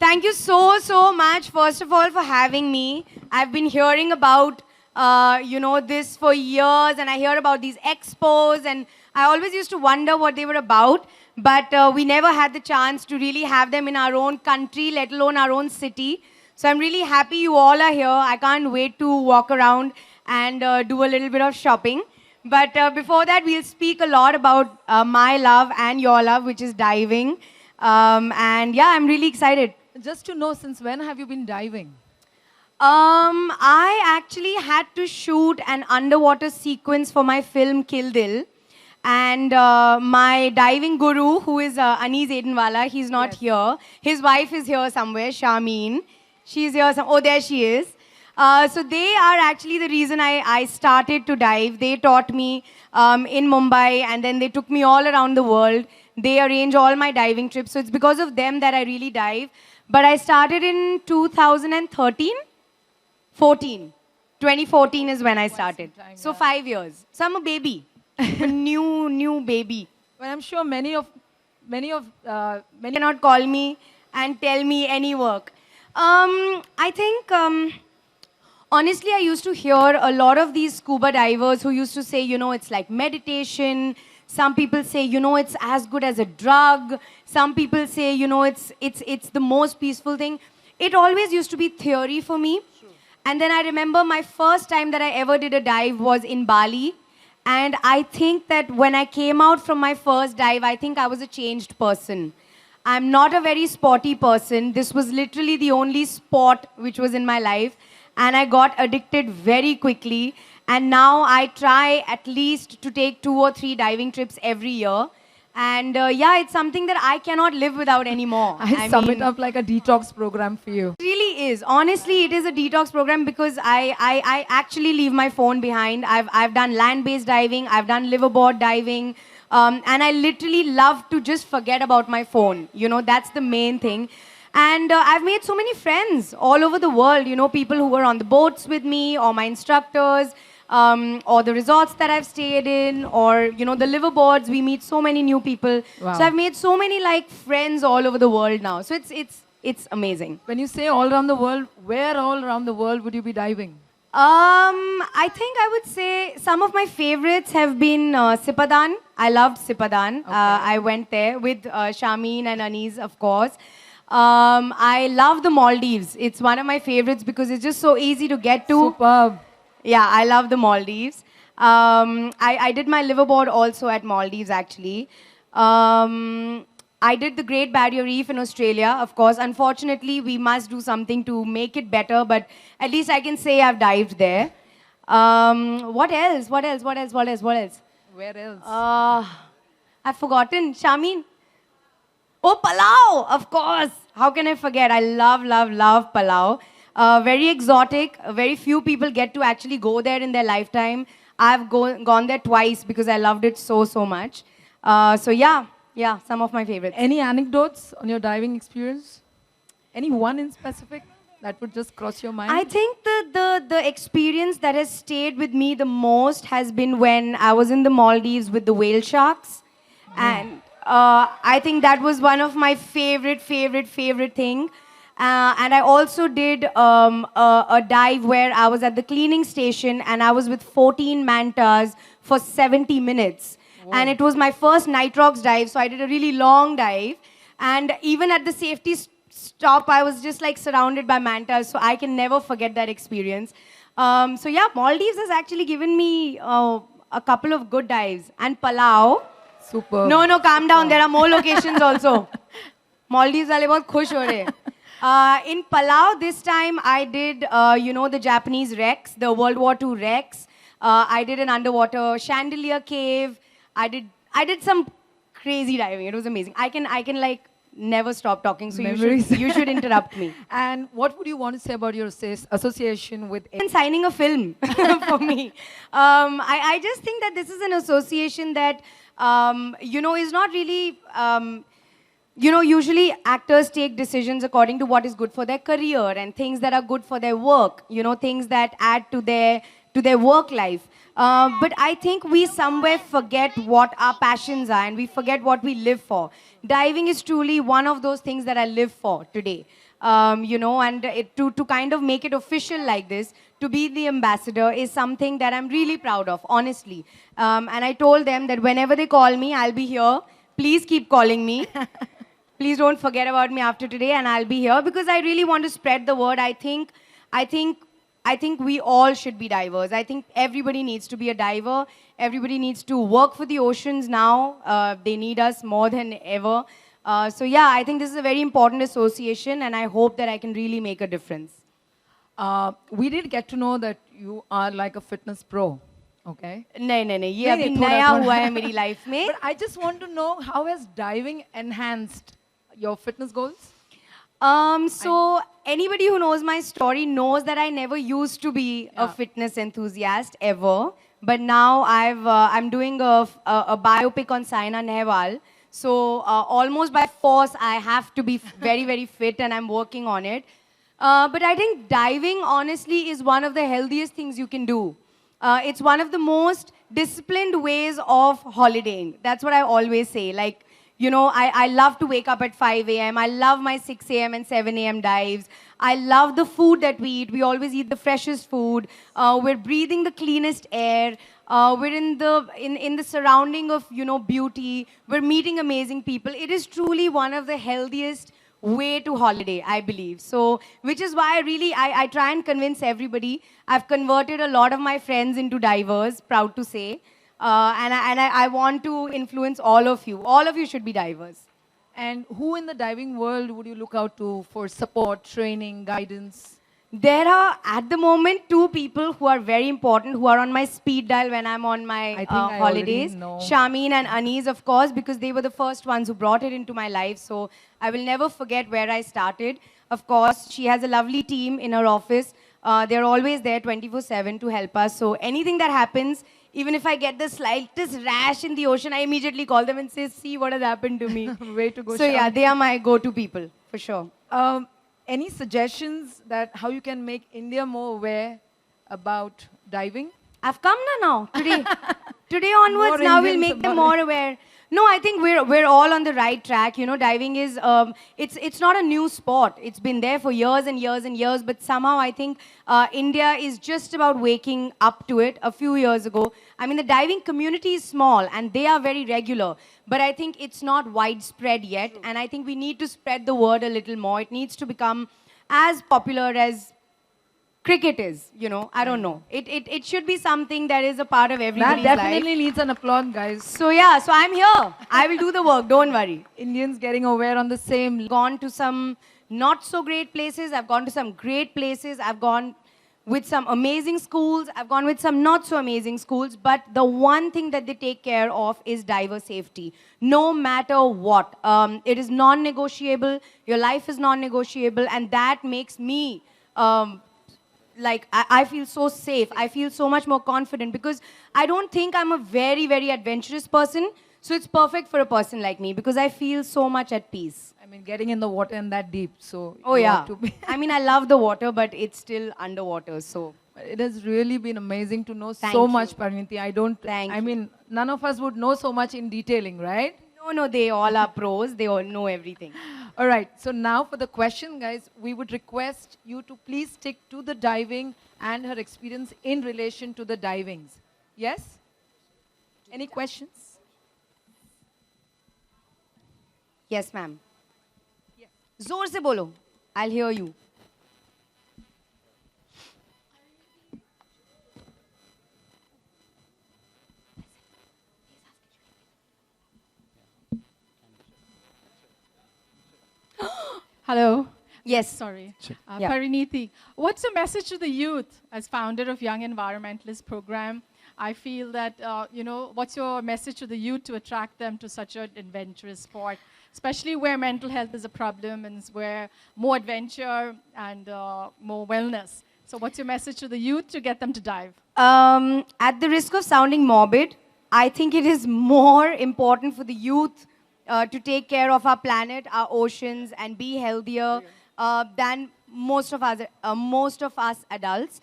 Thank you so much, first of all, for having me. I've been hearing about, this for years, and I hear about these expos, and I always used to wonder what they were about, but we never had the chance to really have them in our own country, let alone our own city. So I'm really happy you all are here. I can't wait to walk around and do a little bit of shopping. But before that, we'll speak a lot about my love and your love, which is diving. And yeah, I'm really excited. Just to know, since when have you been diving? I actually had to shoot an underwater sequence for my film Kill Dil. And my diving guru, who is Anees Aidenwala, he's not here. His wife is here somewhere, Shameen. She's here. Oh, there she is. So they are actually the reason I started to dive. They taught me in Mumbai, and then they took me all around the world. They arrange all my diving trips. So it's because of them that I really dive. But I started in 2013? 14. 2014 is when I started. So 5 years. So I'm a baby. A new baby. Well, I'm sure many cannot call me and tell me any work. I think, honestly, I used to hear a lot of these scuba divers who used to say, it's like meditation. Some people say, it's as good as a drug. Some people say, it's the most peaceful thing. It always used to be theory for me. True. And then I remember my first time that I ever did a dive was in Bali. And I think that when I came out from my first dive, I think I was a changed person. I'm not a very sporty person. This was literally the only sport which was in my life. And I got addicted very quickly. And now I try at least to take 2 or 3 diving trips every year. And yeah, it's something that I cannot live without anymore. I sum it up like a detox program for you. It really is. Honestly, it is a detox program because I actually leave my phone behind. I've done land-based diving. I've done liverboard diving. And I literally love to just forget about my phone. That's the main thing. And I've made so many friends all over the world. People who were on the boats with me, or my instructors, or the resorts that I've stayed in, or the liverboards. We meet so many new people. Wow. So I've made so many friends all over the world now. So it's amazing. When you say all around the world, where all around the world would you be diving? I think I would say some of my favorites have been Sipadan. I loved Sipadan. Okay. I went there with Shameen and Anees, of course. I love the Maldives. It's one of my favorites because it's just so easy to get to. Superb. Yeah, I love the Maldives. I did my liverboard also at Maldives, actually. I did the Great Barrier Reef in Australia, of course. Unfortunately, we must do something to make it better, but at least I can say I've dived there. What else? What else? What else? What else? What else? Where else? I've forgotten. Shameen? Oh, Palau, of course. How can I forget? I love Palau. Very exotic. Very few people get to actually go there in their lifetime. I've gone there twice because I loved it so much. So yeah, some of my favorites. Any anecdotes on your diving experience? Any one in specific that would just cross your mind? I think the experience that has stayed with me the most has been when I was in the Maldives with the whale sharks. And I think that was one of my favorite thing. And I also did a dive where I was at the cleaning station and I was with 14 mantas for 70 minutes. Whoa. And it was my first nitrox dive, so I did a really long dive. And even at the safety stop, I was just surrounded by mantas, so I can never forget that experience. So yeah, Maldives has actually given me a couple of good dives. And Palau. Super. No, calm down. There are more locations also. Maldives wale bahut khush ho rahe. In Palau, this time I did, the Japanese wrecks, the World War II wrecks. I did an underwater chandelier cave. I did some crazy diving. It was amazing. I can never stop talking, so you should interrupt me. And what would you want to say about your association with... And signing a film for me. I just think that this is an association that, is not really... usually actors take decisions according to what is good for their career and things that are good for their work, things that add to their work life. But I think we somewhere forget what our passions are and we forget what we live for. Diving is truly one of those things that I live for today. you know, and to kind of make it official like this, to be the ambassador is something that I'm really proud of, honestly. And I told them that whenever they call me, I'll be here. Please keep calling me. Please don't forget about me after today, and I'll be here because I really want to spread the word. I think we all should be divers. I think everybody needs to be a diver. Everybody needs to work for the oceans now. They need us more than ever. So yeah, I think this is a very important association, and I hope that I can really make a difference. We did get to know that you are like a fitness pro. Okay. नहीं ये अभी नया हुआ है मेरी life में. But I just want to know, how has diving enhanced your fitness goals? So anybody who knows my story knows that I never used to be a fitness enthusiast ever. But now I'm doing a biopic on Saina Nehwal. So almost by force, I have to be very, very fit, and I'm working on it. But I think diving, honestly, is one of the healthiest things you can do. It's one of the most disciplined ways of holidaying. That's what I always say. Like, you know, I love to wake up at 5 a.m. I love my 6 a.m. and 7 a.m. dives. I love the food that we eat. We always eat the freshest food. We're breathing the cleanest air. We're in the surrounding of, you know, beauty. We're meeting amazing people. It is truly one of the healthiest way to holiday, I believe. So, which is why I try and convince everybody. I've converted a lot of my friends into divers, proud to say. And I want to influence all of you. All of you should be divers. And who in the diving world would you look out to for support, training, guidance? There are, at the moment, 2 people who are very important, who are on my speed dial when I'm on my holidays. Shameen and Anees, of course, because they were the first ones who brought it into my life. So I will never forget where I started. Of course, she has a lovely team in her office. They're always there 24/7 to help us. So anything that happens, even if I get the slightest rash in the ocean, I immediately call them and say, see what has happened to me. Way to go, So yeah, they are my go-to people, for sure. Any suggestions that how you can make India more aware about diving? I've come now. Today onwards, now we'll make them more aware. No, I think we're all on the right track. You know, diving is it's not a new sport. It's been there for years and years and years. But somehow I think India is just about waking up to it. A few years ago, I mean, the diving community is small and they are very regular. But I think it's not widespread yet. And I think we need to spread the word a little more. It needs to become as popular as cricket is, you know, I don't know. It should be something that is a part of everybody's life. That definitely needs an applause, guys. So yeah, so I'm here. I will do the work, don't worry. Indians getting aware on the same. Gone to some not so great places. I've gone to some great places. I've gone with some amazing schools. I've gone with some not so amazing schools. But the one thing that they take care of is diver safety. No matter what. It is non-negotiable. Your life is non-negotiable. And that makes me... like, I feel so safe. I feel so much more confident because I don't think I'm a very, very adventurous person. So it's perfect for a person like me because I feel so much at peace. I mean, getting in the water and that deep, so... Oh, yeah. I mean, I love the water, but it's still underwater, so... It has really been amazing to know so much, Parineeti. I mean, none of us would know so much in detailing, right? No, they all are pros. They all know everything. All right, so now for the question, guys, we would request you to please stick to the diving and her experience in relation to the divings. Yes? Any questions? Yes, ma'am. Yes. Zor se bolo. I'll hear you. Hello. Yes. Sorry. Yeah. Parineeti, what's your message to the youth as founder of Young Environmentalist Program? I feel that, you know, what's your message to the youth to attract them to such an adventurous sport, especially where mental health is a problem and where more adventure and more wellness. So what's your message to the youth to get them to dive? At the risk of sounding morbid, I think it is more important for the youth to take care of our planet, our oceans, and be healthier than most of us adults.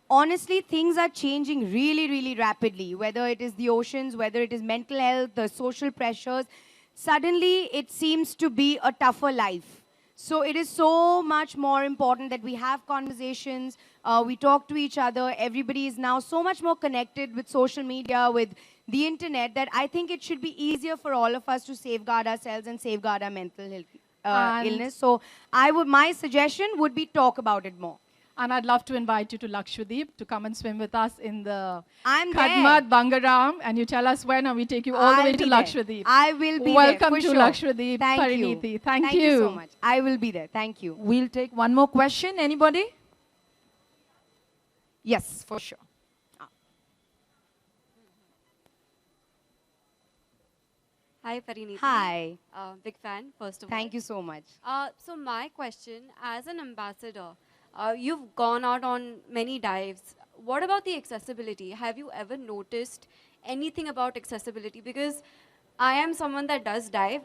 Honestly, things are changing really, really rapidly, whether it is the oceans, whether it is mental health, the social pressures. Suddenly, it seems to be a tougher life. So it is so much more important that we have conversations, we talk to each other. Everybody is now so much more connected with social media, with the internet, that I think it should be easier for all of us to safeguard ourselves and safeguard our mental health, illness. So my suggestion would be talk about it more. And I'd love to invite you to Lakshadweep to come and swim with us in the I'm Kadmat Bangaram, and you tell us when, and we take you all the way to Lakshadweep. I will be Welcome there. to Sure. Lakshadweep, Thank Parineeti. you. Thank you so much. I will be there. Thank you. We'll take one more question. Anybody? Yes, for sure. Hi, Parineeti. Hi. Big fan, first of all. Thank you so much. So my question, as an ambassador, you've gone out on many dives. What about the accessibility? Have you ever noticed anything about accessibility? Because I am someone that does dive.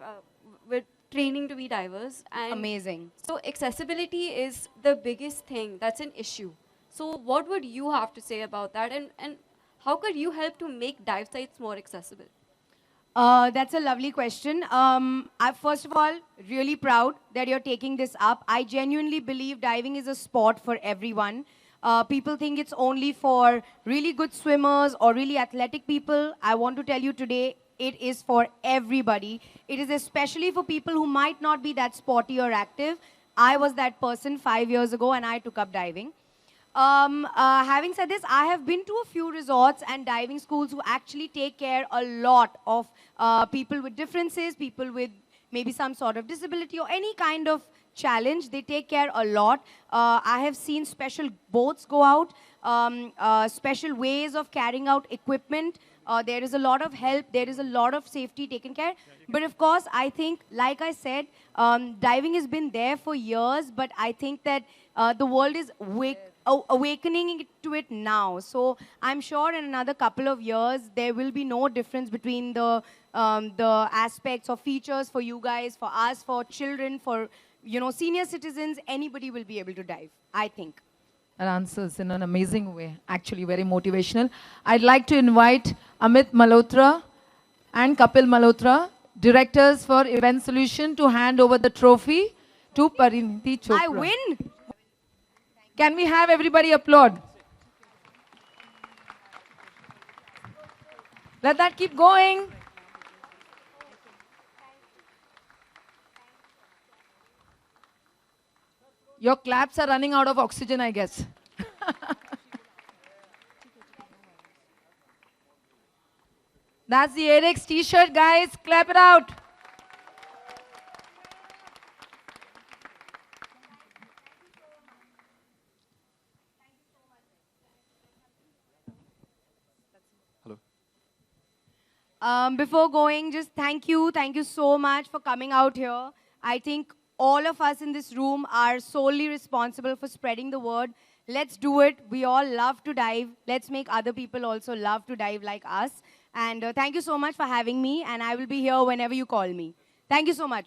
We're training to be divers. And Amazing. So accessibility is the biggest thing that's an issue. So what would you have to say about that? And how could you help to make dive sites more accessible? That's a lovely question. I'm first of all really proud that you're taking this up. I genuinely believe diving is a sport for everyone. People think it's only for really good swimmers or really athletic people. I want to tell you today, it is for everybody. It is especially for people who might not be that sporty or active. I was that person 5 years ago, and I took up diving. Having said this, I have been to a few resorts and diving schools who actually take care a lot of people with differences, people with maybe some sort of disability or any kind of challenge. They take care a lot. I have seen special boats go out, special ways of carrying out equipment. There is a lot of help. There is a lot of safety taken care. But of course, I think, like I said, diving has been there for years, but I think that the world is awakening to it now. So I'm sure in another couple of years, there will be no difference between the aspects or features for you guys, for us, for children, for senior citizens. Anybody will be able to dive, I think. That answers in an amazing way, actually very motivational. I'd like to invite Amit Malhotra and Kapil Malhotra, directors for Event Solution, to hand over the trophy to Parineeti Chopra. I win! Can we have everybody applaud? Let that keep going. Your claps are running out of oxygen, I guess. That's the Adex t-shirt, guys. Clap it out. Before going, just thank you so much for coming out here. I think all of us in this room are solely responsible for spreading the word. Let's do it. We all love to dive. Let's make other people also love to dive like us. And thank you so much for having me, and I will be here whenever you call me. Thank you so much.